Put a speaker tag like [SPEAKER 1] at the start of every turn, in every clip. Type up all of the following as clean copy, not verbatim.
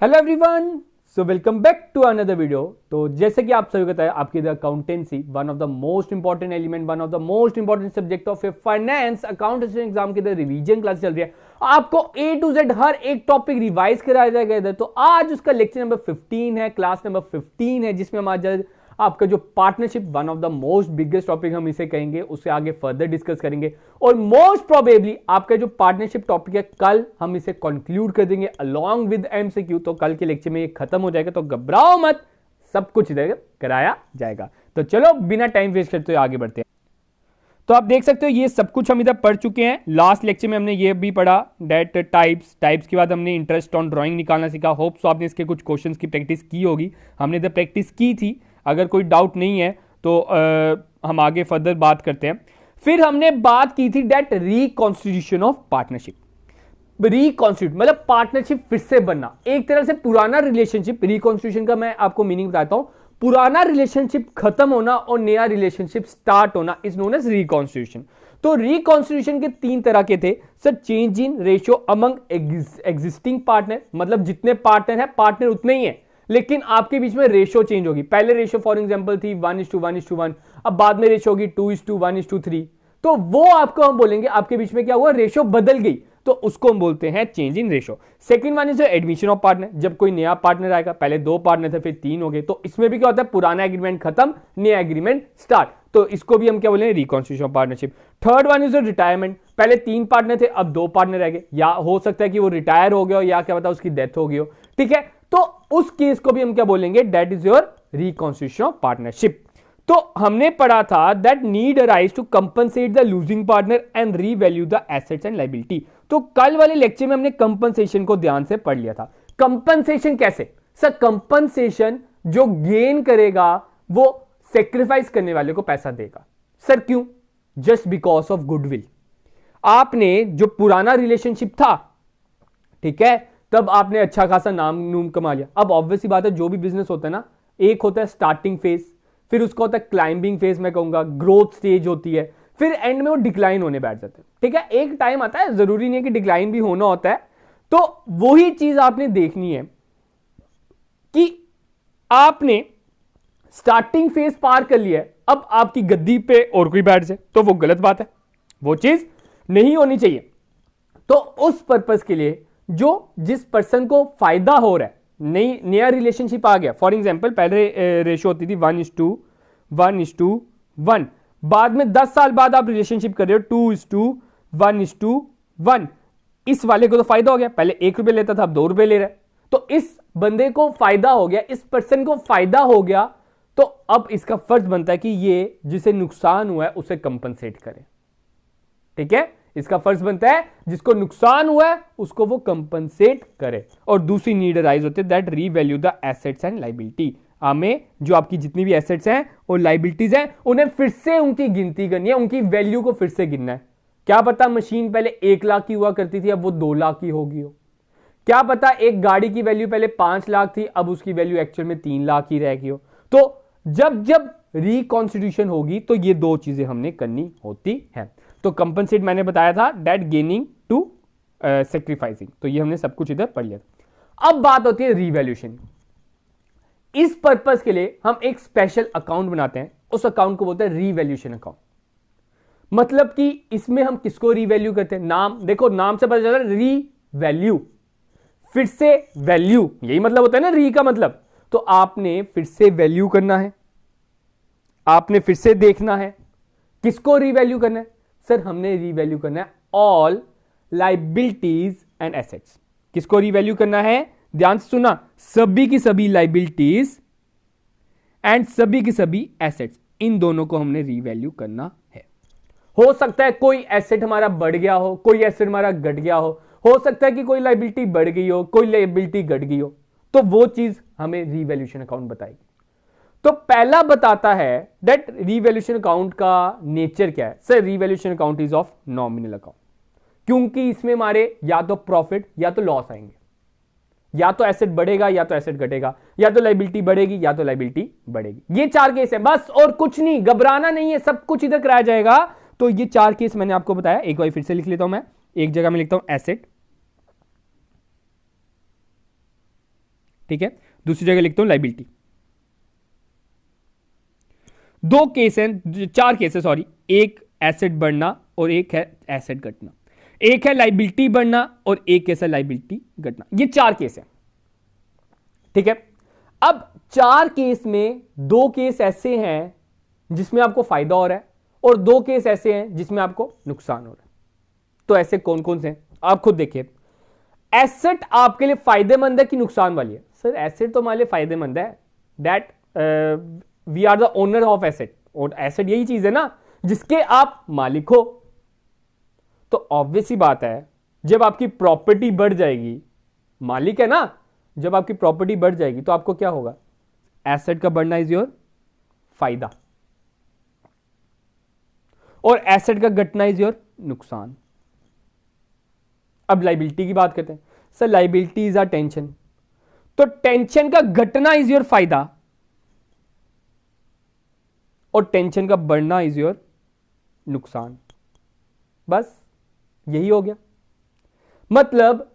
[SPEAKER 1] Hello everyone, so welcome back to another video. तो जैसे कि आप सभी को पता है, आपकी accountancy one of the most important element, one of the most important subject of a finance accountancy exam की रिवीजन क्लास चल रही है। आपको ए टू जेड हर एक टॉपिक रिवाइज कराया जाएगा। तो आज उसका लेक्चर नंबर 15 है, क्लास नंबर 15 है, जिसमें हम आज आपका जो partnership one of the most biggest topic हम इसे कहेंगे, उससे आगे फर्दर डिस्कस करेंगे। और मोस्ट प्रोबेबली आपका जो पार्टनरशिप टॉपिक है, कल हम इसे कंक्लूड कर देंगे अलोंग विद एमसीक्यू। तो कल के लेक्चर में ये खत्म हो जाएगा, तो घबराओ मत, सब कुछ इधर कराया जाएगा। तो चलो बिना टाइम वेस्ट करते हुए आगे बढ़ते हैं। तो आप देख सकते हो ये सब कुछ हम इधर पढ़ चुके हैं। लास्ट लेक्चर में हमने ये भी पढ़ा डेट टाइप्स के बाद हमने इंटरेस्ट ऑन ड्राइंग निकालना सीखा। होप सो आपने इसके कुछ क्वेश्चंस की प्रैक्टिस की होगी। हमने इधर प्रैक्टिस की थी। अगर कोई डाउट नहीं है तो हम आगे फर्दर बात करते हैं। फिर हमने बात की थी that reconstitution of partnership. Reconstitute मतलब पार्टनरशिप फिर से बनना, एक तरह से पुराना रिलेशनशिप। रिकॉन्स्टिट्यूशन का मैं आपको मीनिंग बताता हूं। पुराना रिलेशनशिप खत्म होना और नया रिलेशनशिप स्टार्ट होना इज नोन एज रिकॉन्स्टिट्यूशन। तो रिकॉन्स्टिट्यूशन के 3 तरह के थे sir. Change in ratio among existing partner, मतलब जितने पार्टनर है पार्टनर उतने ही है, लेकिन आपके बीच में रेशियो चेंज होगी। पहले रेशियो फॉर एग्जांपल थी 1:1:1, अब बाद में रेशियो होगी 2:1:3। तो वो आपको हम बोलेंगे आपके बीच में क्या हुआ, रेशियो बदल गई, तो उसको हम बोलते हैं change in ratio. Second one is admission of partner. जब कोई नया पार्टनर आएगा, पहले 2 पार्टनर थे फिर 3 हो गए, तो इसमें भी क्या होता है, पुराना एग्रीमेंट खत्म, नया एग्रीमेंट स्टार्ट। तो इसको भी हम क्या बोलेंगे, reconstitution of partnership. Third one is retirement. पहले 3 पार्टनर थे, अब 2 पार्टनर रह गए, या हो सकता है कि वो रिटायर हो गया हो, या क्या पता उसकी डेथ हो गई हो। ठीक है, तो उस केस को भी हम क्या बोलेंगे, that is your reconstitution of partnership. तो हमने पढ़ा था that need arise to compensate the losing partner and revalue the assets and liability. तो कल वाले लेक्चर में हमने कंपनसेशन को ध्यान से पढ़ लिया था। कंपनसेशन कैसे सर, कंपनसेशन जो गेन करेगा वो सेक्रीफाइस करने वाले को पैसा देगा। सर क्यों, जस्ट बिकॉज ऑफ गुडविल। आपने जो पुराना रिलेशनशिप था, ठीक है, तब आपने अच्छा खासा नाम नूम कमा लिया। अब ऑब्वियसली बात है, जो भी बिजनेस होता है ना, एक होता है स्टार्टिंग फेज, फिर उसका होता है क्लाइंबिंग फेज, मैं कहूंगा ग्रोथ स्टेज होती है, फिर एंड में वो डिक्लाइन होने बैठ जाते हैं। ठीक है, एक टाइम आता है, जरूरी नहीं है कि डिक्लाइन भी होना होता है। तो वही चीज आपने देखनी है कि आपने स्टार्टिंग फेज पार कर लिया है, अब आपकी गद्दी पे और कोई बैठ जाए तो वो गलत बात है, वो चीज नहीं होनी चाहिए। तो उस पर्पस के लिए जो जिस पर्सन को फायदा हो रहा है, नया रिलेशनशिप आ गया, फॉर एग्जांपल पहले रेशियो होती थी 1:1:1, बाद में 10 साल बाद आप रिलेशनशिप कर रहे हो 2:1:1। इस वाले को तो फायदा हो गया, पहले 1 रुपए लेता था अब 2 रुपए ले रहा है, तो इस बंदे को फायदा हो गया, इस पर्सन को फायदा हो गया। तो अब इसका फर्ज बनता है कि ये जिसे नुकसान हुआ है उसे कंपनसेट करे। ठीक है, इसका फर्ज बनता है जिसको नुकसान हुआ है उसको वो कंपनसेट करे। और दूसरी नीड अराइज होती है that revalue the assets and liability. हमें जो आपकी जितनी भी एसेट्स हैं और लायबिलिटीज हैं उन्हें फिर से उनकी गिनती करनी है, उनकी वैल्यू को फिर से गिनना है। क्या पता मशीन पहले 1 लाख की हुआ करती थी, अब वो 2 लाख की होगी हो। क्या पता एक गाड़ी की वैल्यू पहले 5 लाख थी, अब उसकी वैल्यू एक्चुअल में 3 लाख ही रहेगी हो। तो जब जब रिकॉन्स्टिट्यूशन होगी तो ये 2 चीजें हमने करनी होती है। तो कंपनसेट मैंने बताया था दैट गेनिंग टू सेक्रीफाइसिंग, तो ये हमने सब कुछ इधर पढ़ लिया। अब बात होती है रीवैल्यूएशन। इस पर्पस के लिए हम एक स्पेशल अकाउंट बनाते हैं, उस अकाउंट को बोलते हैं रीवैल्यूएशन अकाउंट। मतलब कि इसमें हम किसको रीवैल्यू करते हैं, नाम देखो, नाम से पता चला रीवैल्यू, फिर से वैल्यू, यही मतलब होता है ना री का मतलब। तो आपने फिर से वैल्यू करना है, आपने फिर से देखना है किसको रीवैल्यू करना है। सर हमने रीवैल्यू करना है ऑल लायबिलिटीज एंड एसेट्स। किसको रीवैल्यू करना है, ध्यान से सुना, सभी की सभी लायबिलिटीज एंड सभी की सभी एसेट्स, इन दोनों को हमने रीवैल्यू करना है। हो सकता है कोई एसेट हमारा बढ़ गया हो, कोई एसेट हमारा घट गया हो सकता है कि कोई लायबिलिटी बढ़ गई हो, कोई लायबिलिटी घट गई हो, तो वो चीज हमें रीवैल्यूएशन अकाउंट बताएगी। तो पहला बताता है दैट रीवैल्यूएशन अकाउंट का नेचर क्या है। Sir revaluation account is of nominal account, क्योंकि इसमें हमारे या तो प्रॉफिट या तो लॉस आएंगे, या तो एसेट बढ़ेगा या तो एसेट घटेगा, या तो लायबिलिटी बढ़ेगी या तो लायबिलिटी बढ़ेगी। ये 4 केस है बस, और कुछ नहीं, घबराना नहीं है, सब कुछ इधर कराया जाएगा। तो ये 4 केस मैंने आपको बताया, एक बार फिर से लिख लेता हूं मैं, एक जगह में लिखता हूं एसेट, ठीक है, दूसरी जगह लिखता हूं लाइबिलिटी। दो केस हैं, चार केस है सॉरी, एक एसेट बढ़ना और एक है एसेट घटना, एक है लाइबिलिटी बढ़ना और एक केस है लाइबिलिटी घटना। ये चार केस है, ठीक है। अब चार केस में दो केस ऐसे हैं जिसमें आपको फायदा हो रहा है और दो केस ऐसे हैं जिसमें आपको नुकसान हो रहा है। तो ऐसे कौन कौन से हैं आप खुद देखिए। एसेट आपके लिए फायदेमंद है कि नुकसान वाली है? सर एसेट तो हमारे लिए फायदेमंद है, that we are the owner of asset, और एसेट यही चीज है ना जिसके आप मालिक हो। तो ऑब्वियस ही बात है, जब आपकी प्रॉपर्टी बढ़ जाएगी, मालिक है ना, जब आपकी प्रॉपर्टी बढ़ जाएगी तो आपको क्या होगा? एसेट का बढ़ना इज योर फायदा और एसेट का घटना इज योर नुकसान। अब लाइबिलिटी की बात करते हैं। Sir liability is a tension, तो टेंशन का घटना इज योर फायदा और टेंशन का बढ़ना इज योर नुकसान। बस यही हो गया। मतलब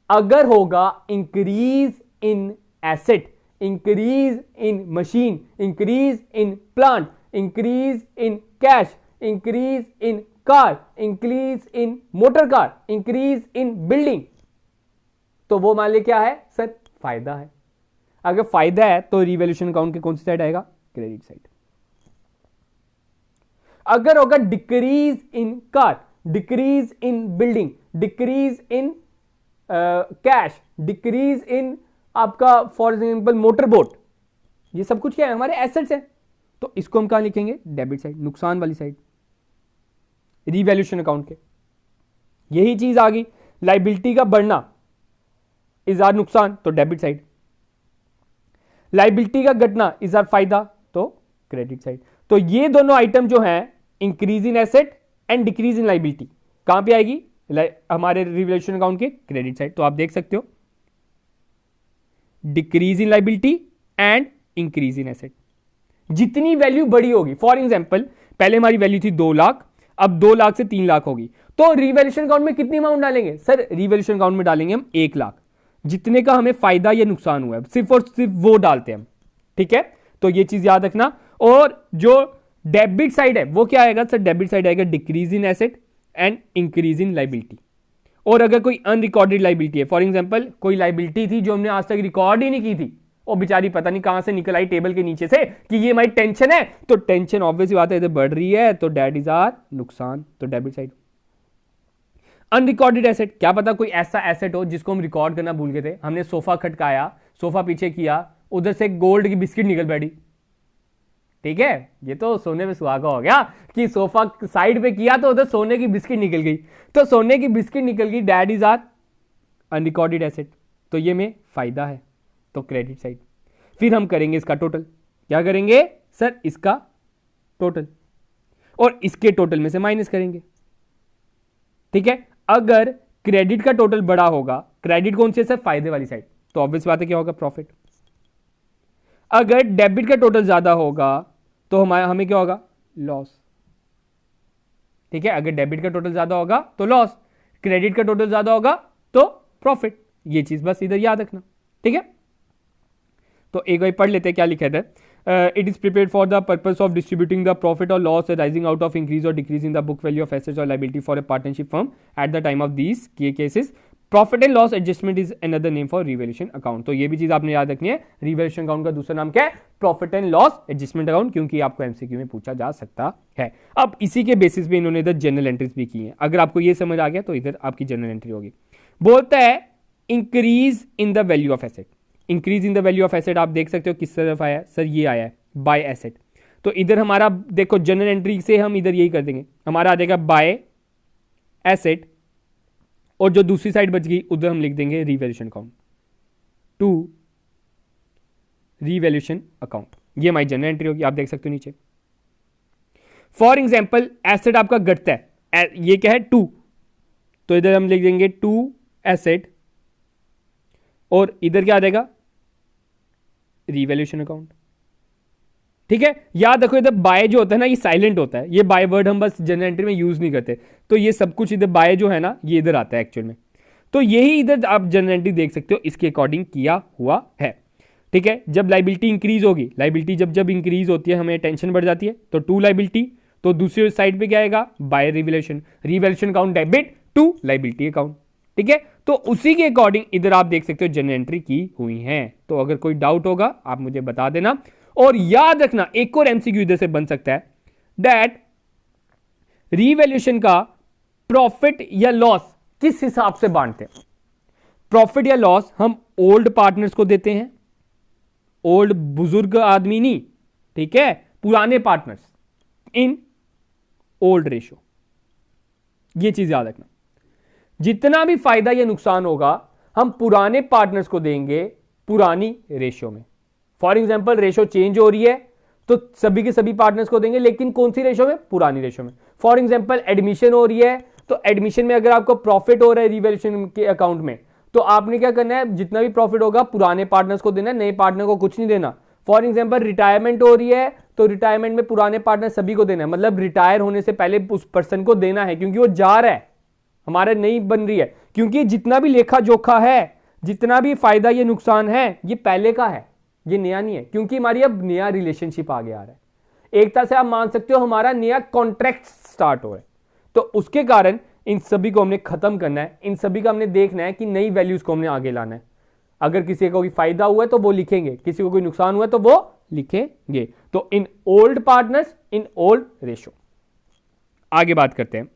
[SPEAKER 1] अगर होगा increase in asset, increase in machine, increase in plant, increase in cash, increase in car, increase in motor car, increase in building, तो वो मान ली क्या है सर? फायदा है। अगर फायदा है तो रिवैल्यूएशन अकाउंट के कौन सी साइड आएगा? Credit side. अगर होगा decrease in car, decrease in building, decrease in cash, decrease in आपका फॉर एग्जाम्पल मोटर बोट, ये सब कुछ क्या है? हमारे एसेट्स हैं। तो इसको हम कहां लिखेंगे? डेबिट साइड, नुकसान वाली साइड, रिवैल्यूएशन अकाउंट के। यही चीज आ गई, लाइबिलिटी का बढ़ना इज आर नुकसान तो डेबिट साइड, लाइबिलिटी का घटना इज आर फायदा तो क्रेडिट साइड। तो ये दोनों आइटम जो हैं, increase in asset and decrease in liability, कहां पे आएगी? हमारे रिवैल्यूएशन अकाउंट के क्रेडिट साइड। तो आप देख सकते हो decrease in liability and increase in asset. जितनी वैल्यू बड़ी होगी, फॉर एग्जांपल पहले हमारी वैल्यू थी 2 लाख, अब 2 लाख से 3 लाख होगी, तो रिवैल्यूएशन अकाउंट में कितनी अमाउंट डालेंगे? सर रिवैल्यूएशन अकाउंट में डालेंगे हम 1 लाख, जितने का हमें फायदा या नुकसान हुआ है सिर्फ और सिर्फ वो डालते हैं हम, ठीक है। तो ये चीज याद रखना। और जो डेबिट साइड है वो क्या आएगा? सर डेबिट साइड आएगा decrease in asset and increase in liability. और अगर कोई अनरिकॉर्डेड लाइबिलिटी है, फॉर एग्जांपल कोई लाइबिलिटी थी जो हमने आज तक रिकॉर्ड ही नहीं की थी, वो बेचारी पता नहीं कहां से निकल आई टेबल के नीचे से कि ये हमारी टेंशन है, तो टेंशन ऑब्वियसली बात है इधर बढ़ रही है, तो डेट इज आर नुकसान, तो डेबिट साइड। अनरिकॉर्डेड एसेट, क्या पता कोई ऐसा एसेट हो जिसको हम रिकॉर्ड करना भूल गए थे, हमने सोफा खटकाया, सोफा पीछे किया, उधर से गोल्ड की बिस्किट निकल बैठी, ठीक है। ये तो सोने में सुहागा हो गया कि सोफा साइड पे किया तो उधर सोने की बिस्किट निकल गई, तो सोने की बिस्किट निकल गई, that is are unrecorded asset, तो ये में फायदा है तो क्रेडिट साइड। फिर हम करेंगे इसका टोटल, क्या करेंगे सर? इसका टोटल, और इसके टोटल में से माइनस करेंगे, ठीक है। अगर क्रेडिट का टोटल बड़ा होगा, क्रेडिट कौन सी है सर? फायदे वाली साइड, तो ऑब्वियस बात है क्या होगा? प्रॉफिट। अगर डेबिट का टोटल ज्यादा होगा तो हमें क्या होगा? लॉस, ठीक है। अगर डेबिट का टोटल ज्यादा होगा तो लॉस, क्रेडिट का टोटल ज्यादा होगा तो प्रॉफिट। ये चीज बस इधर याद रखना, ठीक है। तो एक बार पढ़ लेते हैं क्या लिखा है। It is prepared for the purpose of distributing the profit और loss arising out of increase और decrease in the book value of assets और liability for a partnership firm at the time of these cases. Profit and loss adjustment is another name for revaluation account. तो ये भी चीज आपने याद रखनी है, रिवैल्यूएशन अकाउंट का दूसरा नाम क्या है? Profit and loss adjustment account, क्योंकि आपको एमसीक्यू में पूछा जा सकता है। अब इसी के बेसिस पे इन्होंने इधर जनरल एंट्रीज भी की हैं। अगर आपको ये समझ आ गया तो इधर आपकी जनरल एंट्री होगी। बोलता है increase in the value of asset. Increase in the value of asset आप देख सकते हो किस तरफ आया है सर? ये आया है बाय एसेट। तो इधर हमारा देखो जनरल एंट्री से हम इधर यही कर देंगे, हमारा आ जाएगा बाय एसेट, और जो दूसरी साइड बच गई उधर हम लिख देंगे revaluation account to revaluation account. ये हमारी जनरल एंट्री होगी, आप देख सकते हो नीचे। फॉर एग्जाम्पल एसेट आपका घटता है, ये क्या है? 2, तो इधर हम लिख देंगे 2 एसेट, और इधर क्या आ जाएगा? रिवैल्यूएशन अकाउंट, ठीक है। याद रखो इधर बाय जो होता है ना ये साइलेंट होता है, ये बाय वर्ड हम बस जनरल एंट्री में यूज नहीं करते, तो ये सब कुछ इधर बाय जो है ना ये इधर आता है एक्चुअल में। तो यही इधर आप जनरली देख सकते हो, इसके अकॉर्डिंग किया हुआ है। ठीक है, जब लाइबिलिटी इंक्रीज होगी, लाइबिलिटी जब जब इंक्रीज होती है हमें टेंशन बढ़ जाती है, तो टू लाइबिलिटी, तो दूसरी साइड पे क्या आएगा, by revaluation, revaluation account debit to liability account. ठीक है, तो उसी के अकॉर्डिंग इधर आप देख सकते हो जनरल एंट्री की हुई है। तो अगर कोई डाउट होगा आप मुझे बता देना। और याद रखना, एक और एमसीक्यू इधर से बन सकता है, दैट रिवैल्यूएशन का प्रॉफिट या लॉस किस हिसाब से बांटते हैं। प्रॉफिट या लॉस हम ओल्ड पार्टनर्स को देते हैं, ओल्ड बुजुर्ग आदमी नहीं, ठीक है, पुराने पार्टनर्स इन ओल्ड रेशो। ये चीज याद रखना, जितना भी फायदा या नुकसान होगा हम पुराने पार्टनर्स को देंगे पुरानी रेशो में। फॉर एग्जांपल रेशो चेंज हो रही है तो सभी के सभी पार्टनर्स को देंगे, लेकिन कौन सी रेशो में, पुरानी रेशो में। फॉर एग्जांपल एडमिशन हो रही है तो एडमिशन में अगर आपको प्रॉफिट हो रहा है रिवैल्यूएशन के अकाउंट में, तो आपने क्या करना है, जितना भी प्रॉफिट होगा पुराने पार्टनर्स को देना है, नए पार्टनर को कुछ नहीं देना। फॉर एग्जांपल रिटायरमेंट हो रही है तो रिटायरमेंट में पुराने पार्टनर सभी को देना है, मतलब रिटायर होने से पहले उस पर्सन को देना है, क्योंकि वो जा रहा है, हमारे नई बन रही है। क्योंकि जितना भी लेखा जोखा है, जितना भी फायदा ये नुकसान है, ये पहले का है, ये नया नहीं है, क्योंकि हमारी अब नया रिलेशनशिप आगे आ रहा है। एक तरह से आप मान सकते हो हमारा नया कॉन्ट्रैक्ट स्टार्ट हो रहा है। तो उसके कारण इन सभी को हमने खत्म करना है, इन सभी का हमने देखना है कि नई वैल्यूज को हमने आगे लाना है। अगर किसी को कोई फायदा हुआ है तो वो लिखेंगे, किसी को कोई नुकसान हुआ है तो वो लिखेंगे। तो in old partners in old ratio. आगे बात करते हैं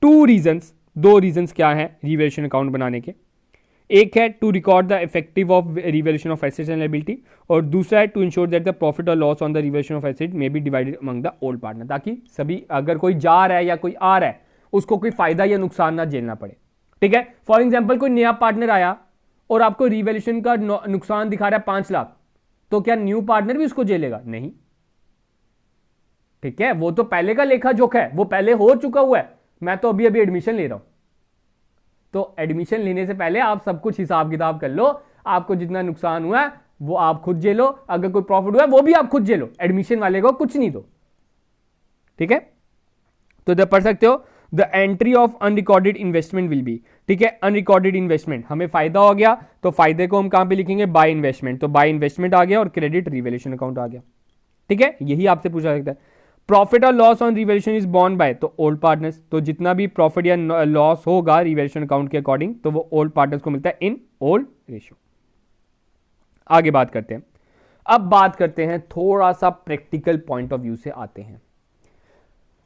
[SPEAKER 1] टू रीजंस, दो रीजंस क्या है रिवैल्यूएशन अकाउंट बनाने के। एक है to record the effective of revaluation of assets and liability, और दूसरा है to ensure that the profit और loss on the revaluation of asset may be divided among the old partner, ताकि सभी, अगर कोई जा रहा है या कोई आ रहा है, उसको कोई फायदा या नुकसान ना झेलना पड़े। ठीक है, फॉर एग्जाम्पल कोई नया पार्टनर आया और आपको रिवैल्यूएशन का नुकसान दिखा रहा है 5 लाख, तो क्या न्यू पार्टनर भी उसको झेलेगा? नहीं। ठीक है, वो तो पहले का लेखा जोखा है, वो पहले हो चुका हुआ है, मैं तो अभी अभी एडमिशन ले रहा हूं। तो एडमिशन लेने से पहले आप सब कुछ हिसाब किताब कर लो, आपको जितना नुकसान हुआ वो आप खुद झेलो, अगर कोई प्रॉफिट हुआ वो भी आप खुद झेलो, एडमिशन वाले को कुछ नहीं दो। ठीक है, तो इधर पढ़ सकते हो the entry of unrecorded investment will be. ठीक है, अनरिकॉर्डेड इन्वेस्टमेंट, हमें फायदा हो गया तो फायदे को हम कहां पे लिखेंगे, बाय इन्वेस्टमेंट, तो बाय इन्वेस्टमेंट आ गया और क्रेडिट रिवैल्यूएशन अकाउंट आ गया। ठीक है, यही आपसे पूछा सकता है। प्रॉफिट और loss on revaluation is borne by, तो ओल्ड पार्टनर्स, तो जितना भी प्रॉफिट या लॉस होगा रिवैल्यूएशन अकाउंट के अकॉर्डिंग तो वो ओल्ड पार्टनर्स को मिलता है इन ओल्ड रेशियो। आगे बात करते हैं, अब बात करते हैं थोड़ा सा प्रैक्टिकल पॉइंट ऑफ व्यू से आते हैं।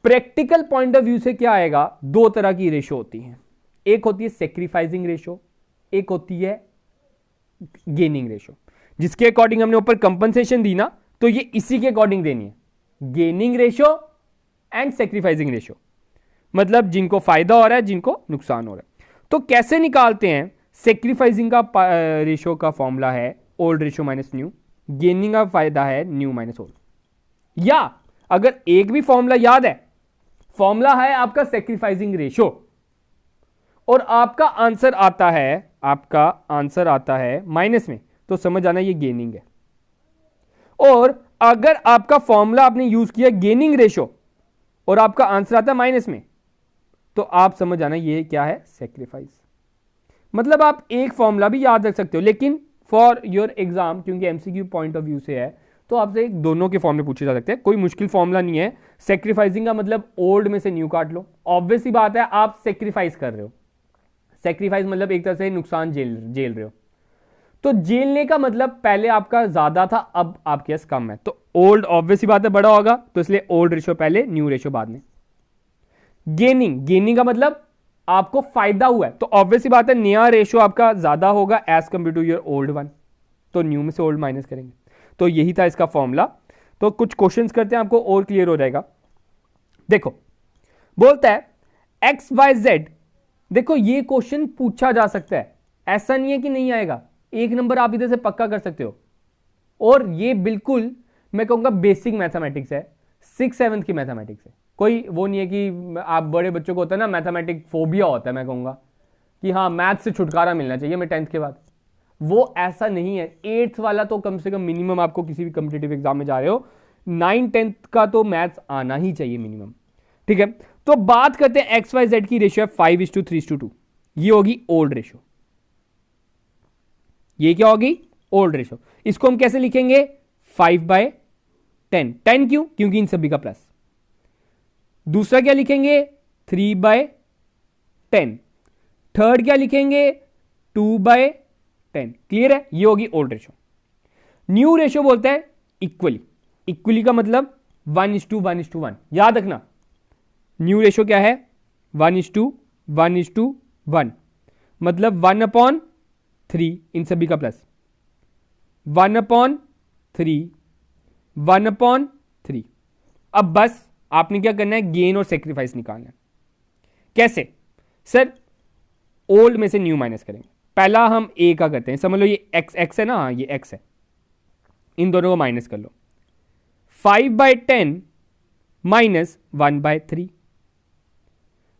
[SPEAKER 1] प्रैक्टिकल पॉइंट ऑफ व्यू से क्या आएगा, दो तरह की रेशो होती है, एक होती है सेक्रीफाइसिंग रेशो, एक होती है गेनिंग रेशो। जिसके अकॉर्डिंग हमने ऊपर कंपनसेशन दी ना, तो ये इसी के अकॉर्डिंग देनी है, gaining ratio and sacrificing ratio, मतलब जिनको फायदा हो रहा है जिनको नुकसान हो रहा है। तो कैसे निकालते हैं, सेक्रीफाइसिंग का रेशो का फॉर्मूला है old ratio minus new, gaining का फायदा है न्यू माइनस ओल्ड। या अगर एक भी फॉर्मूला याद है, फॉर्मूला है आपका सेक्रीफाइसिंग रेशो और आपका आंसर आता है माइनस में, तो समझ आना ये गेनिंग है। और अगर आपका फॉर्मूला आपने यूज किया गेनिंग रेशो और आपका आंसर आता है माइनस में, तो आप समझ आना ये क्या है, सेक्रीफाइस। मतलब आप एक फॉर्मूला भी याद रख सकते हो, लेकिन फॉर योर एग्जाम, क्योंकि एमसीक्यू पॉइंट ऑफ व्यू से है, तो आपसे दोनों के फॉर्मूले पूछे जा सकते हैं, कोई मुश्किल फॉर्मूला नहीं है। सेक्रीफाइसिंग का मतलब ओल्ड में से न्यू काट लो, ऑब्वियस ही बात है, आप सेक्रीफाइस कर रहे हो। सेक्रीफाइस मतलब एक तरह से नुकसान झेल रहे हो, तो झेलने का मतलब पहले आपका ज्यादा था, अब आपके पास कम है, तो ओल्ड ऑब्वियस ही बात है बड़ा होगा, तो इसलिए ओल्ड रेशो पहले, न्यू रेशो बाद में। गेनिंग का मतलब आपको फायदा हुआ है, तो ऑब्वियस ही बात है नया रेशो आपका ज्यादा होगा as compare to your old one, तो न्यू में से ओल्ड माइनस करेंगे। तो यही था इसका फॉर्मूला। तो कुछ क्वेश्चंस करते हैं, आपको और क्लियर हो जाएगा। देखो, बोलता है एक्स वाई जेड, देखो ये क्वेश्चन पूछा जा सकता है, ऐसा नहीं है कि नहीं आएगा, एक नंबर आप इधर से पक्का कर सकते हो। और ये बिल्कुल मैं कहूंगा बेसिक मैथमेटिक्स है, 6-7 की मैथमेटिक्स है, कोई वो नहीं है कि आप बड़े बच्चों को होता है ना मैथमेटिक फोबिया होता है, मैं कहूंगा कि हाँ मैथ से छुटकारा मिलना चाहिए मैं 10th के बाद, वो ऐसा नहीं है। 8th वाला तो कम से कम मिनिमम, आपको किसी भी कॉम्पिटिटिव एग्जाम में जा रहे हो, 9-10th का तो मैथ्स आना ही चाहिए मिनिमम। ठीक है, तो बात करते हैं एक्स वाई जेड की रेशियो है 5:3:2। ये होगी ओल्ड रेशो। ये क्या होगी? Old ratio. इसको हम कैसे लिखेंगे? 5/10। 10 क्यों? क्योंकि इन सभी का प्लस। दूसरा क्या लिखेंगे? 3/10। थर्ड क्या लिखेंगे? 2/10। क्लियर है? ये होगी ओल्ड रेशो। न्यू रेशो बोलता है इक्वली। इक्वली का मतलब 1:1:1। याद रखना, न्यू रेशो क्या है? 1:1:1, मतलब 1/3 इन सभी का प्लस, 1/3, 1/3। अब बस आपने क्या करना है? गेन और सेक्रीफाइस निकालना है। कैसे? सर ओल्ड में से न्यू माइनस करेंगे। पहला हम ए का करते हैं, समझ लो ये एक्स है ना, हाँ ये एक्स है, इन दोनों को माइनस कर लो। 5/10 माइनस 1/3।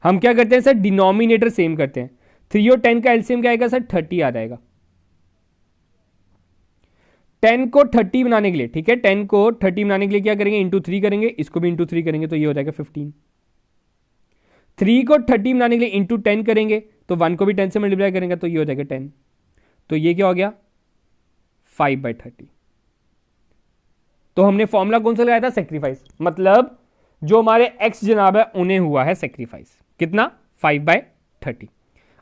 [SPEAKER 1] हम क्या करते हैं सर? डिनोमिनेटर सेम करते हैं। 3 और 10 का एलसीएम क्या आएगा सर? 30 आ जाएगा। 10 को 30 बनाने के लिए, ठीक है, 10 को 30 बनाने के लिए क्या करेंगे? इंटू 3 करेंगे, इसको भी इंटू 3 करेंगे तो ये हो जाएगा 15। 3 को 30 बनाने के लिए इंटू 10 करेंगे तो 1 को भी 10 से मल्टीप्लाई करेंगे तो ये हो जाएगा 10। तो ये क्या हो गया? 5/30। तो हमने फॉर्मूला कौन सा लगाया था? सेक्रीफाइस। मतलब जो हमारे एक्स जनाब है उन्हें हुआ है सेक्रीफाइस। कितना? 5/30।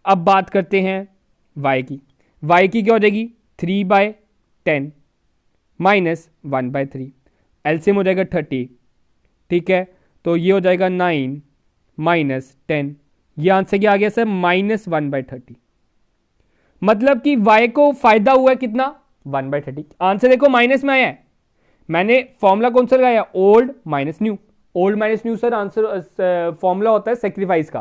[SPEAKER 1] अब बात करते हैं वाई की। वाई की क्या हो जाएगी? 3/10 माइनस 1/3। एलसीएम हो जाएगा 30, ठीक है, तो ये हो जाएगा 9 माइनस 10। ये आंसर क्या आ गया सर? -1/30। मतलब कि y को फायदा हुआ है कितना? 1/30। आंसर देखो माइनस में आया है। मैंने फॉर्मूला कौन सा लगाया? Old minus new. Old minus new sir answer formula होता है सेक्रीफाइस का।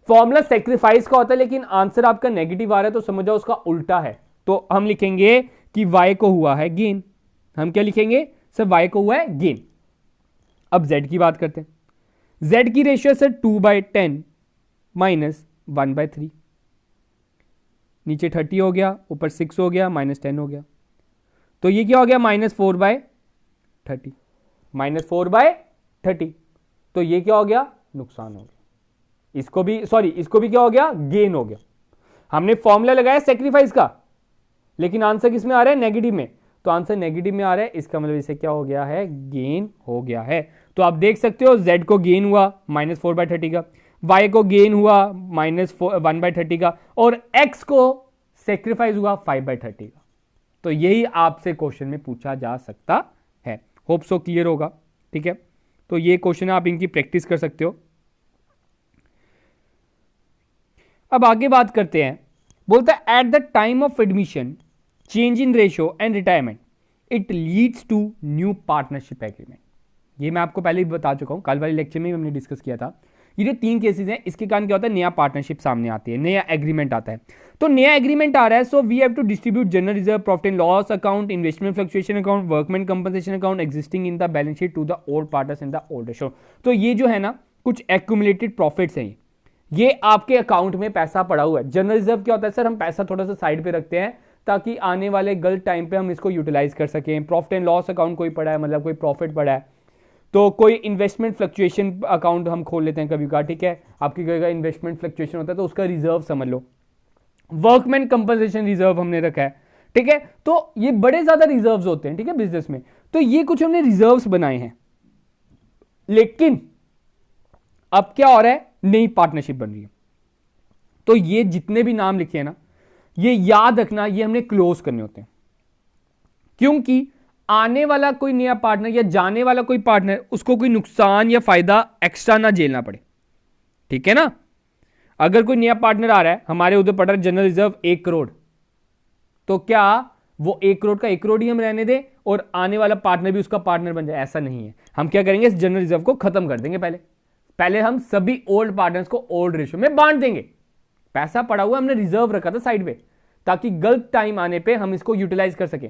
[SPEAKER 1] फॉर्मूला सेक्रीफाइस का होता है, लेकिन आंसर आपका नेगेटिव आ रहा है तो समझ जाओ उसका उल्टा है। तो हम लिखेंगे कि y को हुआ है गेन। हम क्या लिखेंगे सर? y को हुआ है गेन। अब z की बात करते हैं। z की रेशियो सर 2/10 माइनस 1/3। नीचे 30 हो गया, ऊपर 6 हो गया, -10 हो गया, तो ये क्या हो गया? -4/30। -4/30, तो ये क्या हो गया? नुकसान हो गया। इसको भी इसको भी क्या हो गया? गेन हो गया। हमने फॉर्मूला लगाया सेक्रीफाइस का, लेकिन आंसर किस में आ रहा है? नेगेटिव में। तो आंसर नेगेटिव में आ रहा है, इसका मतलब इसे क्या हो गया है? गेन हो गया है। तो आप देख सकते हो z को गेन हुआ -4/30 का, y को गेन हुआ -1/30 का, और x को सेक्रीफाइस हुआ 5/30 का। तो यही आपसे क्वेश्चन में पूछा जा सकता है। होप सो क्लियर होगा, ठीक है। तो ये क्वेश्चन आप इनकी प्रैक्टिस कर सकते हो। अब आगे बात करते हैं। बोलता है at the time of admission change in ratio and retirement it leads to new partnership agreement. ये मैं आपको पहले भी बता चुका हूं, कल वाले लेक्चर में भी हमने डिस्कस किया था। ये जो 3 केसेस हैं, इसके कारण क्या होता है? नया पार्टनरशिप सामने आती है, नया एग्रीमेंट आता है। तो नया एग्रीमेंट आ रहा है, so we have to distribute general reserve, profit and loss account, investment fluctuation account, workman compensation account existing in the balance sheet to the old partners in the old ratio. तो ये जो है ना, कुछ accumulated profits हैं, ये आपके account में पैसा पड़ा हुआ है। जनरल रिजर्व क्या होता है सर? हम पैसा थोड़ा सा साइड पे रखते हैं ताकि आने वाले गलत टाइम पे हम इसको यूटिलाइज कर सकें। प्रॉफिट एंड लॉस अकाउंट कोई पड़ा है, मतलब कोई प्रॉफिट पड़ा है, तो कोई इन्वेस्टमेंट फ्लक्चुएशन अकाउंट हम खोल लेते हैं कभी का, ठीक है। आपकी कोई इन्वेस्टमेंट फ्लक्चुएशन होता है तो उसका रिजर्व समझ लो। वर्कमैन कंपनसेशन रिजर्व हमने रखा है, ठीक है। तो ये बड़े ज्यादा रिजर्व्स होते हैं, ठीक है, बिजनेस में। तो ये कुछ हमने रिजर्व्स बनाए हैं, लेकिन अब क्या हो रहा है? नई पार्टनरशिप बन रही है। तो ये जितने भी नाम लिखे हैं ना, ये याद रखना, ये हमने क्लोज करने होते हैं, क्योंकि आने वाला कोई नया पार्टनर या जाने वाला कोई पार्टनर, उसको कोई नुकसान या फायदा एक्स्ट्रा ना झेलना पड़े, ठीक है ना। अगर कोई नया पार्टनर आ रहा है, हमारे उधर पड़ रहा है जनरल रिजर्व 1 करोड़, तो क्या वो 1 करोड़ का 1 करोड़ ही हम रहने दें और आने वाला पार्टनर भी उसका पार्टनर बन जाए? ऐसा नहीं है। हम क्या करेंगे? इस जनरल रिजर्व को खत्म कर देंगे। पहले हम सभी ओल्ड पार्टनर्स को ओल्ड रेशियो में बांट देंगे। पैसा पड़ा हुआ हमने रिजर्व रखा था साइड पे, ताकि गलत टाइम आने पे हम इसको यूटिलाइज कर सके।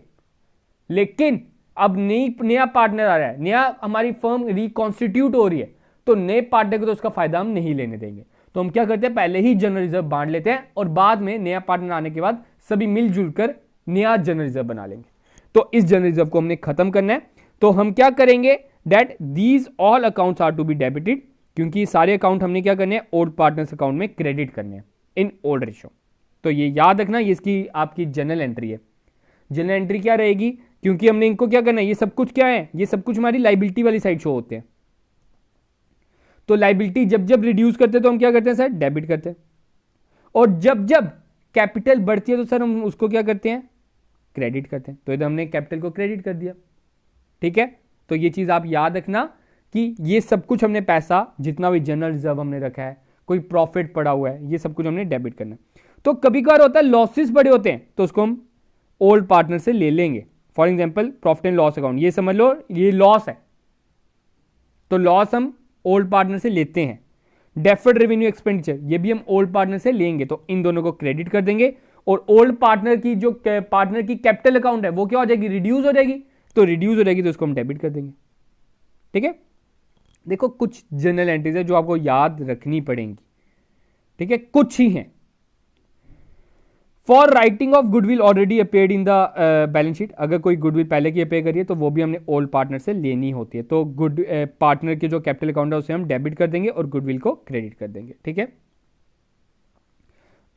[SPEAKER 1] लेकिन अब नया पार्टनर आ रहा है, नया हमारी फर्म रिकॉन्स्टिट्यूट हो रही है, तो नए पार्टनर को तो उसका फायदा हम नहीं लेने देंगे। तो हम क्या करते हैं? पहले ही जनरल रिजर्व बांट लेते हैं और बाद में नया पार्टनर आने के बाद सभी मिलजुल कर नया जनरल रिजर्व बना लेंगे। तो इस जनरल रिजर्व को हमने खत्म करना है। तो हम क्या करेंगे? That these all accounts are to be debited, क्योंकि सारे अकाउंट हमने क्या करने हैं? ओल्ड पार्टनर्स अकाउंट में क्रेडिट करने हैं। In old ratio. तो ये याद रखना, ये इसकी आपकी जनरल एंट्री है। जनरल एंट्री क्या रहेगी, क्योंकि हमने इनको क्या करना है, ये सब कुछ क्या है, ये सब कुछ हमारी लाइबिलिटी वाली साइड शो होते हैं। तो लाइबिलिटी जब जब रिड्यूस करते हैं तो हम क्या करते हैं सर, डेबिट करते हैं, और जब जब कैपिटल बढ़ती है तो सर हम उसको क्या करते हैं, क्रेडिट करते हैं। तो इधर हमने कैपिटल को क्रेडिट कर दिया, ठीक है। तो ये चीज आप याद रखना कि ये सब कुछ हमने पैसा, जितना भी जनरल रिजर्व हमने रखा है, कोई प्रॉफिट पड़ा हुआ है, ये सब कुछ हमने डेबिट करना है। तो कभी कभार होता है लॉसेस बड़े होते हैं तो उसको हम ओल्ड पार्टनर से ले लेंगे। For example profit and loss account, ये समझ लो ये लॉस है, तो लॉस हम ओल्ड पार्टनर से लेते हैं। डेफर्ड रेवेन्यू एक्सपेंडिचर, ये भी हम ओल्ड पार्टनर से लेंगे, तो इन दोनों को क्रेडिट कर देंगे, और ओल्ड पार्टनर की जो पार्टनर की कैपिटल अकाउंट है वो क्या हो जाएगी, रिड्यूस हो जाएगी। तो रिड्यूस हो जाएगी तो उसको हम डेबिट कर देंगे, ठीक है। देखो कुछ जनरल एंट्रीज है जो आपको याद रखनी पड़ेंगी, ठीक है, कुछ ही हैं। For writing of goodwill already appeared in the balance sheet, अगर कोई गुडविल पहले की अपेयर करिए तो वो भी हमने ओल्ड पार्टनर से लेनी होती है। तो गुड पार्टनर के जो कैपिटल अकाउंट है उसे हम डेबिट कर देंगे और गुडविल को क्रेडिट कर देंगे, ठीक है।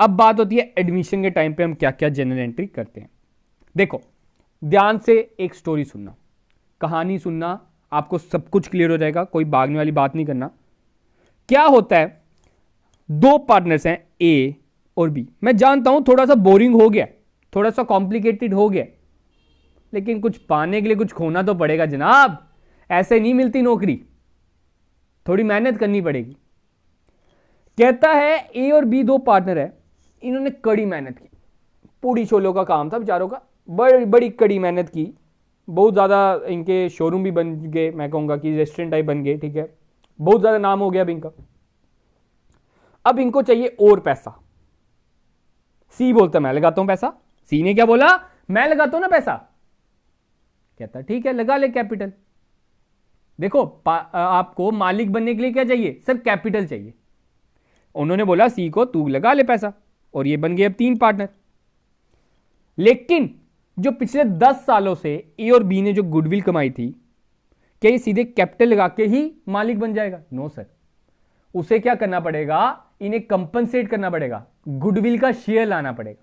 [SPEAKER 1] अब बात होती है एडमिशन के टाइम पे हम क्या क्या जनरल एंट्री करते हैं। देखो ध्यान से एक स्टोरी सुनना, कहानी सुनना, आपको सब कुछ क्लियर हो जाएगा, कोई भागने वाली बात नहीं करना। क्या होता है, दो पार्टनर्स हैं ए और बी। मैं जानता हूं थोड़ा सा बोरिंग हो गया, थोड़ा सा कॉम्प्लिकेटेड हो गया, लेकिन कुछ पाने के लिए कुछ खोना तो पड़ेगा जनाब, ऐसे नहीं मिलती नौकरी, थोड़ी मेहनत करनी पड़ेगी। कहता है ए और बी दो पार्टनर है, इन्होंने कड़ी मेहनत की, पूरी शोलों का काम था बेचारों का, बड़ी बड़ी कड़ी मेहनत की, बहुत ज़्यादा इनके शोरूम भी बन गए, मैं कहूँगा कि रेस्टोरेंट टाइप बन गए, ठीक है, बहुत ज़्यादा नाम हो गया अब इनका। अब इनको चाहिए और पैसा। सी बोलता मैं लगाता हूं पैसा, सी ने क्या बोला, मैं लगाता हूं ना पैसा। कहता ठीक है लगा ले कैपिटल। देखो आपको मालिक बनने के लिए क्या चाहिए सर, कैपिटल चाहिए। उन्होंने बोला सी को तू लगा ले पैसा, और ये बन गए अब तीन पार्टनर। लेकिन जो पिछले 10 सालों से ए और बी ने जो गुडविल कमाई थी, क्या ये सीधे कैपिटल लगा के ही मालिक बन जाएगा? नो सर, उसे क्या करना पड़ेगा, इन्हें कंपनसेट करना पड़ेगा, गुडविल का शेयर लाना पड़ेगा,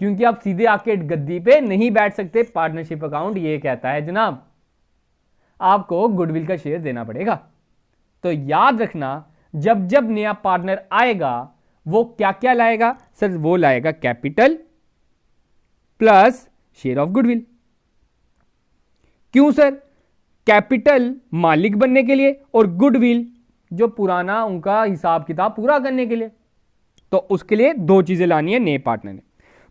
[SPEAKER 1] क्योंकि आप सीधे आके गद्दी पे नहीं बैठ सकते। पार्टनरशिप अकाउंट ये कहता है जनाब आपको गुडविल का शेयर देना पड़ेगा। तो याद रखना जब जब नया पार्टनर आएगा वो क्या क्या लाएगा सर, वो लाएगा capital plus share of goodwill. क्यों सर? कैपिटल मालिक बनने के लिए और गुडविल जो पुराना उनका हिसाब किताब पूरा करने के लिए। तो उसके लिए दो चीजें लानी है नए पार्टनर ने।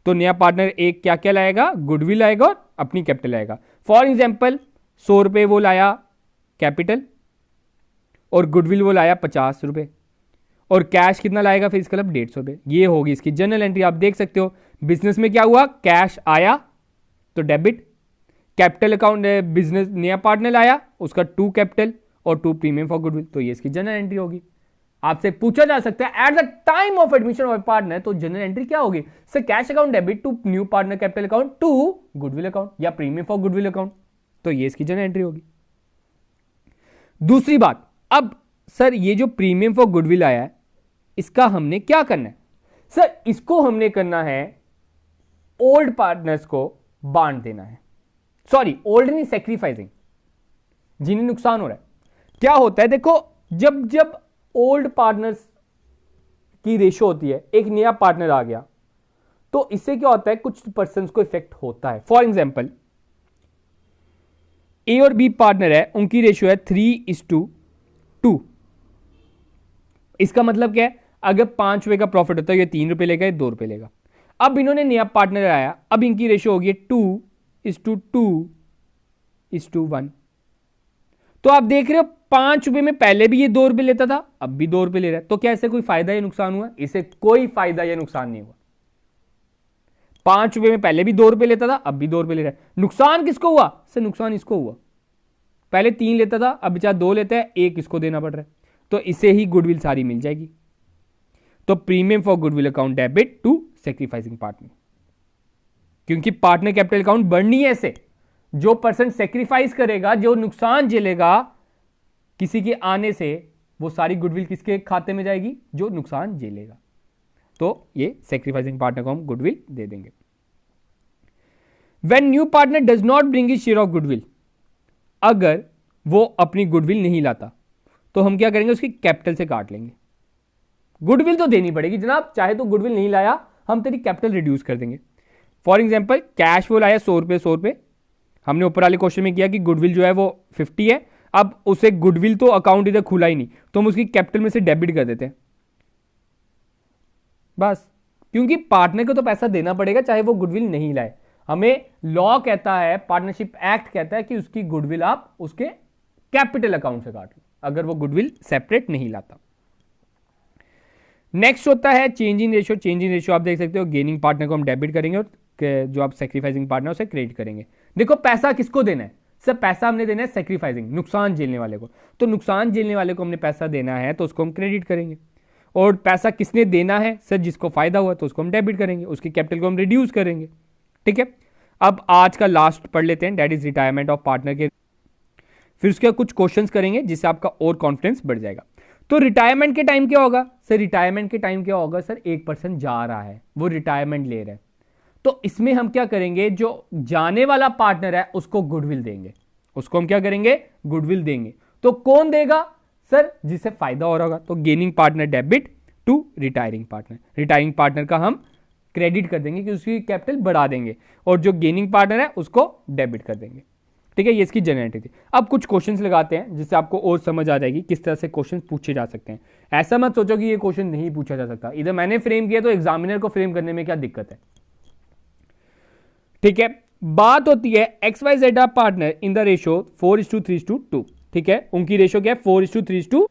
[SPEAKER 1] तो नया पार्टनर एक क्या क्या लाएगा, गुडविल लाएगा और अपनी कैपिटल लाएगा। फॉर एग्जाम्पल 100 रुपए वो लाया कैपिटल और गुडविल वो लाया 50 रुपए, और कैश कितना लाएगा फिर इसका 150 रुपए। ये होगी इसकी जनरल एंट्री। आप देख सकते हो बिजनेस में क्या हुआ, कैश आया तो डेबिट, कैपिटल अकाउंट बिजनेस नया पार्टनर लाया उसका 2 कैपिटल और 2 प्रीमियम फॉर गुडविल। तो ये इसकी जनरल एंट्री होगी। आपसे पूछा जा सकता है at the time of admission of partner, तो जनरल एंट्री क्या होगी sir, cash account debit to new partner capital account to goodwill account या प्रीमियम फॉर गुडविल अकाउंट। तो ये इसकी जनरल एंट्री होगी। दूसरी बात, अब सर ये जो प्रीमियम फॉर गुडविल आया है इसका हमने क्या करना है सर, इसको हमने करना है ओल्ड पार्टनर्स को बांट देना है। सॉरी ओल्ड नहीं, सैक्रिफाइसिंग, जिन्हें नुकसान हो रहा है। क्या होता है देखो, जब जब ओल्ड पार्टनर्स की रेशो होती है, एक नया पार्टनर आ गया तो इससे क्या होता है, कुछ पर्सन्स को इफेक्ट होता है। फॉर एग्जाम्पल ए और बी पार्टनर है, उनकी रेशियो है 3:2। इसका मतलब क्या है, अगर 5 रुपए का प्रॉफिट होता है ये 3 रुपए लेगा, ये 2 रुपए लेगा। अब इन्होंने नया पार्टनर आया, अब इनकी रेशियो होगी 2:2:1। तो आप देख रहे हो 5 रुपए में पहले भी ये 2 रुपए लेता था, अब भी 2 रुपए ले रहा है। तो क्या इससे कोई फायदा या नुकसान हुआ? इसे कोई फायदा या नुकसान नहीं हुआ। 5 रुपए में पहले भी 2 रुपए लेता था, अब भी 2 रुपए ले रहा है। नुकसान किसको हुआ सर? नुकसान इसको हुआ, पहले 3 लेता था अब बेचारा 2 लेता है, 1 इसको देना पड़ रहा है। तो इसे ही गुडविल सारी मिल जाएगी। तो premium for goodwill account debit to sacrificing partner, क्योंकि पार्टनर कैपिटल अकाउंट बढ़नी है। ऐसे जो पर्सन सैक्रिफाइस करेगा, जो नुकसान झेलेगा किसी के आने से, वो सारी गुडविल किसके खाते में जाएगी? जो नुकसान झेलेगा। तो ये सेक्रीफाइसिंग पार्टनर को हम गुडविल दे देंगे। When new partner does not bring his share of goodwill, अगर वो अपनी गुडविल नहीं लाता तो हम क्या करेंगे, उसकी कैपिटल से काट लेंगे। गुडविल तो देनी पड़ेगी जनाब, चाहे तो गुडविल नहीं लाया हम तेरी कैपिटल रिड्यूस कर देंगे। फॉर एग्जांपल कैश फ्लो लाया 100 रुपये 100 रुपये, हमने ऊपर वाले क्वेश्चन में किया कि गुडविल जो है वो 50 है, अब उसे गुडविल तो अकाउंट इधर खुला ही नहीं तो हम उसकी कैपिटल में से डेबिट कर देते हैं बस, क्योंकि पार्टनर को तो पैसा देना पड़ेगा चाहे वो गुडविल नहीं लाए। हमें लॉ कहता है, पार्टनरशिप एक्ट कहता है कि उसकी गुडविल आप उसके कैपिटल अकाउंट से काट लो अगर वो गुडविल सेपरेट नहीं लाता। नेक्स्ट होता है change in ratio. Change in ratio आप देख सकते हो, गेनिंग पार्टनर को हम डेबिट करेंगे और जो आप सेक्रीफाइसिंग पार्टनर उसे क्रेडिट करेंगे। देखो पैसा किसको देना है सर, पैसा हमने देना है सेक्रीफाइसिंग, नुकसान झेलने वाले को। तो नुकसान झेलने वाले को हमने पैसा देना है तो उसको हम क्रेडिट करेंगे। और पैसा किसने देना है सर, जिसको फायदा हुआ तो उसको हम डेबिट करेंगे, उसकी कैपिटल को हम रिड्यूस करेंगे। ठीक है, अब आज का लास्ट पढ़ लेते हैं, that is retirement of partner के। फिर उसके कुछ क्वेश्चंस करेंगे जिससे आपका और कॉन्फिडेंस बढ़ जाएगा। तो रिटायरमेंट के टाइम क्या होगा सर, रिटायरमेंट के टाइम क्या होगा सर, एक पर्सन जा रहा है, वो रिटायरमेंट ले रहा है, तो इसमें हम क्या करेंगे, जो जाने वाला पार्टनर है उसको गुडविल देंगे, उसको हम क्या करेंगे, गुडविल देंगे। तो कौन देगा सर, जिसे फायदा हो रहा होगा। तो gaining partner debit to retiring partner, retiring partner का हम क्रेडिट कर देंगे कि उसकी कैपिटल बढ़ा देंगे, और जो गेनिंग पार्टनर है उसको डेबिट कर देंगे। ठीक है, ये इसकी जनरेटिव थी। अब कुछ क्वेश्चंस लगाते हैं जिससे आपको और समझ आ जाएगी किस तरह से क्वेश्चंस पूछे जा सकते हैं। ऐसा मत सोचो कि ये क्वेश्चन नहीं पूछा जा सकता, इधर मैंने फ्रेम किया तो एग्जामिनर को फ्रेम करने में क्या दिक्कत है। ठीक है, बात होती है XYZ partner in the ratio 4:3:2। ठीक है, उनकी रेशियो क्या है 4:3:2,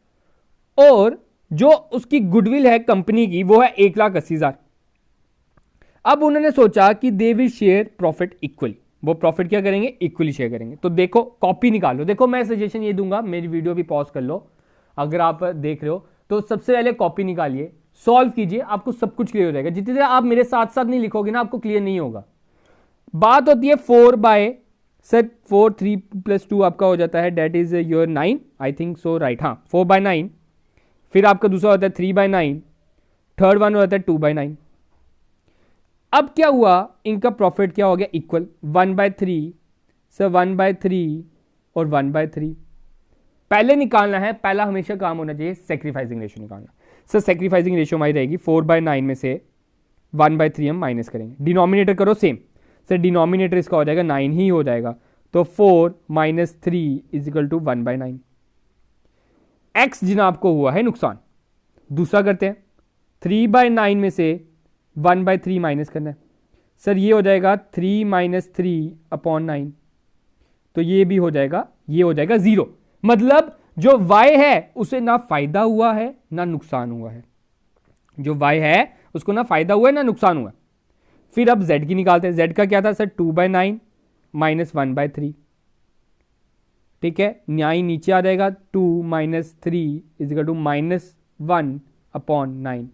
[SPEAKER 1] और जो उसकी गुडविल है कंपनी की वो है 1,80,000। अब उन्होंने सोचा कि they will share profit equally, वो प्रॉफिट क्या करेंगे, इक्वली शेयर करेंगे। तो देखो कॉपी निकालो, देखो मैं सजेशन ये दूंगा, मेरी वीडियो भी पॉज कर लो अगर आप देख रहे हो तो सबसे पहले कॉपी निकालिए, सॉल्व कीजिए, आपको सब कुछ क्लियर हो जाएगा। जितनी देर आप मेरे साथ साथ नहीं लिखोगे ना आपको क्लियर नहीं होगा। बात होती है 4 3 + 2 आपका हो जाता है, that is your 9 I think so, right. हाँ 4/9, फिर आपका दूसरा होता है 3/9, थर्ड वन होता है 2/9। अब क्या हुआ, इनका प्रॉफिट क्या हो गया, इक्वल 1/3 सर, 1/3 और 1/3। पहले निकालना है, पहला हमेशा काम होना चाहिए सेक्रीफाइसिंग रेशियो निकालना। सर सेक्रीफाइसिंग रेशियो हमारी रहेगी 4/9 में से 1/3 हम माइनस करेंगे, डिनोमिनेटर करो सेम। सर डिनोमिनेटर इसका हो जाएगा 9 ही हो जाएगा, तो 4 - 3 = 1/9। एक्स जनाब को हुआ है नुकसान। दूसरा करते हैं, 3/9 में से 1/3 माइनस करना है। सर ये हो जाएगा 3 - 3/9, तो ये भी हो जाएगा, ये हो जाएगा 0। मतलब जो y है उसे ना फायदा हुआ है ना नुकसान हुआ है, जो y है उसको ना फायदा हुआ है ना नुकसान हुआ है। फिर अब z की निकालते हैं, z का क्या था सर, 2/9 - 1/3। ठीक है, न्याय नीचे आ जाएगा, 2 - 3 = -1/9।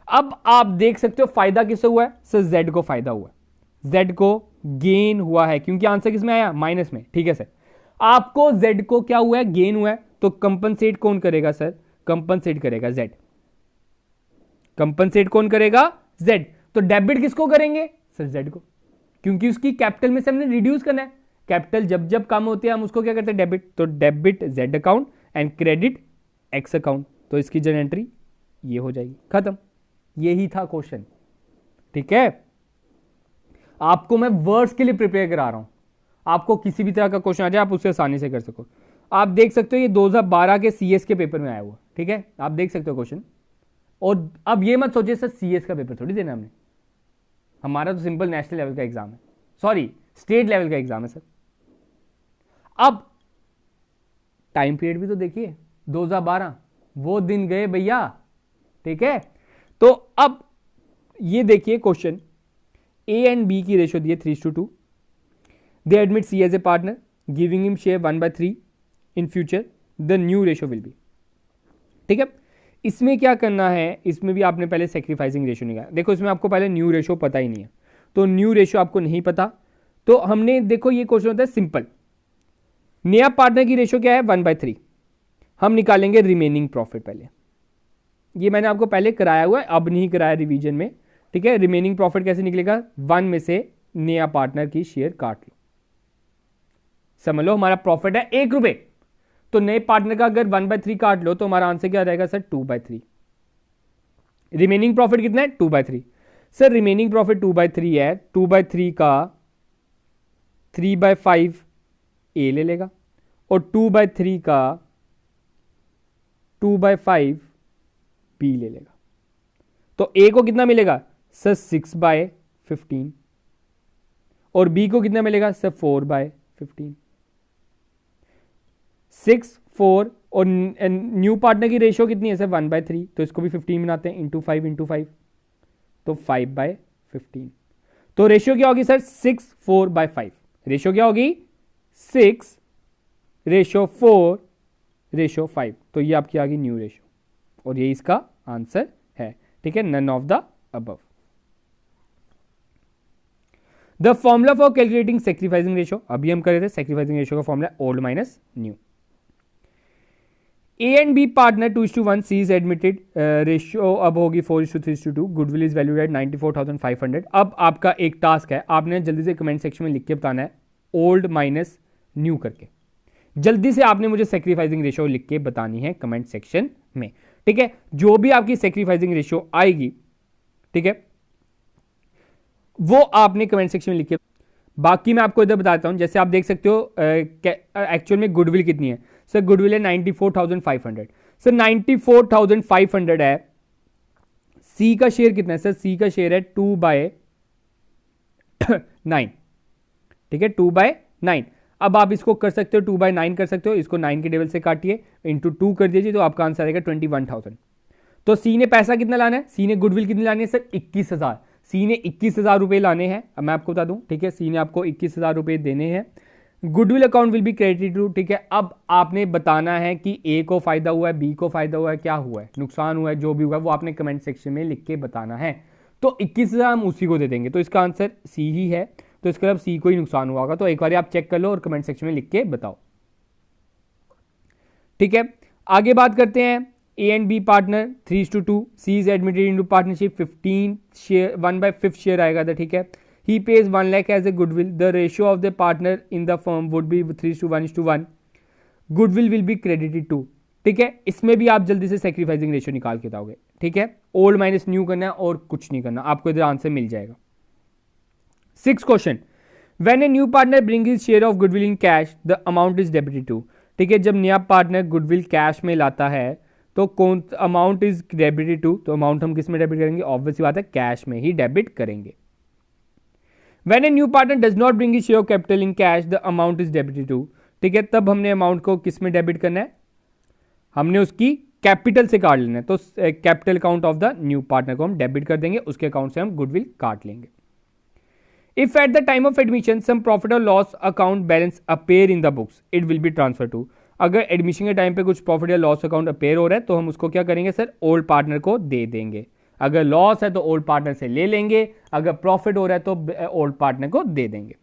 [SPEAKER 1] अब आप देख सकते हो फायदा किससे हुआ है सर, z को फायदा हुआ है, z को गेन हुआ है, क्योंकि आंसर किसमें आया, माइनस में। ठीक है सर, आपको z को क्या हुआ है, गेन हुआ है, तो कंपनसेट कौन करेगा सर, कंपनसेट करेगा z, कंपनसेट कौन करेगा, z। तो डेबिट किसको करेंगे सर, z को, क्योंकि उसकी कैपिटल में से हमने रिड्यूस करना है। कैपिटल जब जब कम होती है हम उसको क्या करते हैं, डेबिट। तो debit z account and credit x account, तो इसकी जनरल एंट्री ये हो जाएगी, खत्म। यही था क्वेश्चन। ठीक है, आपको मैं वर्ड्स के लिए प्रिपेयर करा रहा हूं, आपको किसी भी तरह का क्वेश्चन आ जाए आप उसे आसानी से कर सको। आप देख सकते हो ये 2012 के सीएस के पेपर में आया हुआ। ठीक है, आप देख सकते हो क्वेश्चन। और अब ये मत सोचिए सर सीएस का पेपर थोड़ी देना हमने, हमारा तो सिंपल नेशनल लेवल का एग्जाम है, सॉरी स्टेट लेवल का एग्जाम है सर। अब टाइम पीरियड भी तो देखिए, 2012 वो दिन गए भैया। ठीक है, तो अब ये देखिए क्वेश्चन, ए एंड बी की रेशियो दी है 3:2। They admit C as a partner, giving him share 1/3 in future, the new ratio will be. ठीक है, इसमें क्या करना है, इसमें भी आपने पहले सेक्रीफाइसिंग रेशियो निकाला। देखो इसमें आपको पहले न्यू रेशियो पता ही नहीं है, तो न्यू रेशियो आपको नहीं पता, तो हमने देखो ये क्वेश्चन होता है सिंपल, नया पार्टनर की रेशियो क्या है 1/3, हम निकालेंगे रिमेनिंग प्रॉफिट पहले। ये मैंने आपको पहले कराया हुआ है, अब नहीं कराया रिवीजन में, ठीक है। रिमेनिंग प्रॉफिट कैसे निकलेगा, 1 में से नया पार्टनर की शेयर काट लो, समझ लो हमारा प्रॉफिट है 1 रुपए, तो नए पार्टनर का अगर 1/3 काट लो तो हमारा आंसर क्या रहेगा सर, 2/3। रिमेनिंग प्रॉफिट कितना है, 2/3। सर रिमेनिंग प्रॉफिट 2/3 है, 2/3 का 3/5 ए ले लेगा और 2/3 का 2/5 बी ले लेगा। तो ए को कितना मिलेगा सर, 6/15 और बी को कितना मिलेगा सर, 4/15। 6, 4 और न्यू पार्टनर की रेशियो कितनी है सर, 1/3, तो इसको भी 15 बनाते हैं, इंटू 5 तो 5/15। तो रेशियो क्या होगी सर, 6/4/5। रेशियो क्या होगी, 6:4:5। तो ये आपकी आ गई न्यू रेशियो और ये इसका आंसर है, ठीक है, none of the above. The formula for calculating sacrificing ratio, अभी हम कर रहे थे सेक्रीफाइसिंग रेशियो का formula old minus new. A and B partner 2:1, C is admitted, ratio अब होगी 4:3:2, गुडविल इज वैल्यूड एट 94,500। अब आपका एक टास्क है, आपने जल्दी से कमेंट सेक्शन में लिख के बताना है ओल्ड माइनस न्यू करके, जल्दी से आपने मुझे सेक्रीफाइसिंग रेशियो लिख के बतानी है कमेंट सेक्शन में, ठीक है। जो भी आपकी सेक्रीफाइसिंग रेशियो आएगी, ठीक है, वो आपने कमेंट सेक्शन में लिख के, बाकी मैं आपको इधर बताता हूं। जैसे आप देख सकते हो एक्चुअल में गुडविल कितनी है सर, गुडविल है 94,500। सर 94,500 है, सी का शेयर कितना है सर, सी का शेयर है 2/9, ठीक है, 2/9। अब आप इसको कर सकते हो 2/9 कर सकते हो, इसको 9 के टेबल से काटिए, इंटू 2 कर दीजिए, तो आपका आंसर आएगा 21,000। तो सी ने पैसा कितना लाना है, सी ने गुडविल कितनी लानी है सर, 21,000। सी ने 21,000 रुपए लाने हैं, अब मैं आपको बता दूं, ठीक है, सी ने आपको 21,000 रुपए देने हैं। Goodwill account will be credited to, ठीक है। अब आपने बताना है कि ए को फायदा हुआ है, बी को फायदा हुआ है, क्या हुआ है, नुकसान हुआ है, जो भी हुआ है वो आपने कमेंट सेक्शन में लिख के बताना है। तो 21,000 हम उसी को दे देंगे, तो इसका आंसर सी ही है, तो इसका मतलब सी को ही नुकसान हुआ होगा। तो एक बार आप चेक कर लो और कमेंट सेक्शन में लिख के बताओ, ठीक है। आगे बात करते हैं, A and B partner 3:2, C is admitted into partnership, 15 share 1/5 share आएगा था, ठीक है। He pays 1 lakh as a goodwill, the ratio of the partner in the firm would be 3:1:1, goodwill will be credited to, ठीक है। इसमें भी आप जल्दी से सेक्रीफाइसिंग रेशियो निकाल के बताओगे, ठीक है। ओल्ड माइनस न्यू करना है और कुछ नहीं करना, आपको इधर आंसर मिल जाएगा। 6th question, when a new partner bring his share of goodwill in cash, the amount is debited to, ठीक है। जब नया पार्टनर गुडविल कैश में लाता है तो कौन अमाउंट इज डेबिटेड टू, तो अमाउंट हम किस में डेबिट करेंगे, ऑब्वियस बात है कैश में ही डेबिट करेंगे। When a new partner does not bring his share of capital in cash, the amount is debited to, ठीक है। तब हमने अमाउंट को किस में डेबिट करना है, हमने उसकी कैपिटल से काट लेना है, तो capital account of the new partner को हम डेबिट कर देंगे, उसके अकाउंट से हम गुडविल काट लेंगे। If at the time of admission some profit or loss account balance appear in the books, it will be transferred to, अगर एडमिशन के टाइम पे कुछ प्रॉफिट या लॉस अकाउंट अपेयर हो रहा है तो हम उसको क्या करेंगे सर, ओल्ड पार्टनर को दे देंगे। अगर लॉस है तो ओल्ड पार्टनर से ले लेंगे, अगर प्रॉफिट हो रहा है तो ओल्ड पार्टनर को दे देंगे।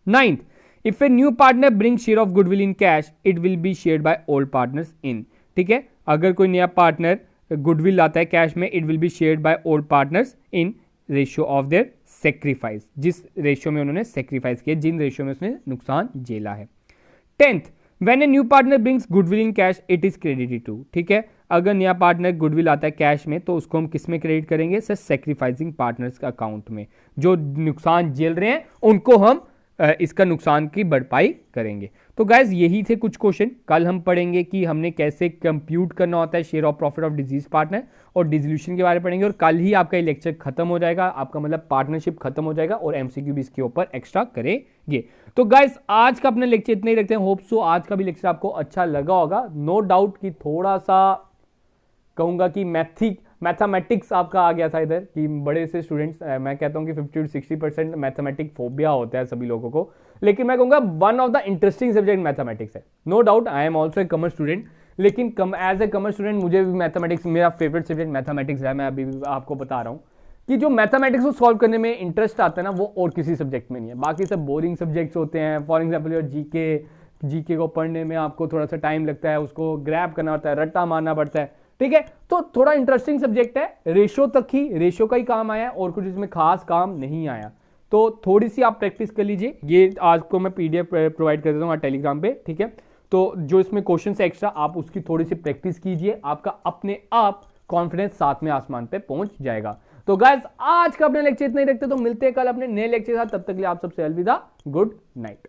[SPEAKER 1] 9th, if A new partner bring share of goodwill in cash, it will be shared by old partners इन, ठीक है। अगर कोई नया पार्टनर गुडविल लाता है कैश में, it will be shared by old partners in ratio of their sacrifice, जिस ratio में उन्होंने सेक्रीफाइस किया, जिन रेशियो में उसने नुकसान झेला है। 10th, when a new partner brings goodwill in cash, it is credited to, ठीक है। अगर नया पार्टनर गुडविल आता है कैश में तो उसको हम किस में क्रेडिट करेंगे सर, सेक्रीफाइसिंग पार्टनर्स का अकाउंट में, जो नुकसान झेल रहे हैं उनको हम इसका नुकसान की भरपाई करेंगे। तो गाइज यही थे कुछ क्वेश्चन। कल हम पढ़ेंगे कि हमने कैसे कंप्यूट करना होता है share of profit of disease partner और डिसोल्यूशन के बारे में पढ़ेंगे, और कल ही आपका ये लेक्चर खत्म हो जाएगा, आपका मतलब पार्टनरशिप खत्म हो जाएगा और एमसीक्यू भी इसके ऊपर एक्स्ट्रा करेंगे। तो गाइज आज का अपना लेक्चर इतना ही रखते हैं। होप सो आज का भी लेक्चर आपको अच्छा लगा होगा। नो डाउट कि थोड़ा सा कहूंगा कि मैथमेटिक्स आपका आ गया था इधर, कि बड़े से स्टूडेंट्स, मैं कहता हूं कि 50 to 60% मैथमेटिक फोबिया होता है सभी लोगों को, लेकिन मैं कहूंगा one of the interesting subject mathematics है। No doubt I am also a commerce student, लेकिन एज ए कॉमर्स स्टूडेंट मुझे भी मैथमेटिक्स, मेरा फेवरेट सब्जेक्ट मैथमेटिक्स है। मैं अभी भी आपको बता रहा हूँ कि जो मैथमेटिक्स को सॉल्व करने में इंटरेस्ट आता है ना, वो और किसी सब्जेक्ट में नहीं है। बाकी सब बोरिंग सब्जेक्ट्स होते हैं। फॉर एग्जाम्पल जीके को पढ़ने में आपको थोड़ा सा टाइम लगता है, उसको ग्रैब करना पड़ता है, रट्टा मारना पड़ता है। ठीक है। तो थोड़ा इंटरेस्टिंग सब्जेक्ट है, रेशो तक ही, रेशो का ही काम आया और कुछ इसमें खास काम नहीं आया। तो थोड़ी सी आप प्रैक्टिस कर लीजिए। ये आज को मैं पीडीएफ प्रोवाइड कर देता हूँ टेलीग्राम पे, ठीक है। तो जो इसमें क्वेश्चन एक्स्ट्रा, आप उसकी थोड़ी सी प्रैक्टिस कीजिए, आपका अपने आप कॉन्फिडेंस साथ में आसमान पे पहुंच जाएगा। तो गाइस आज का अपने लेक्चर इतना ही रखते, तो मिलते हैं कल अपने नए लेक्चर के साथ। तब तक के लिए आप सबसे अलविदा, गुड नाइट।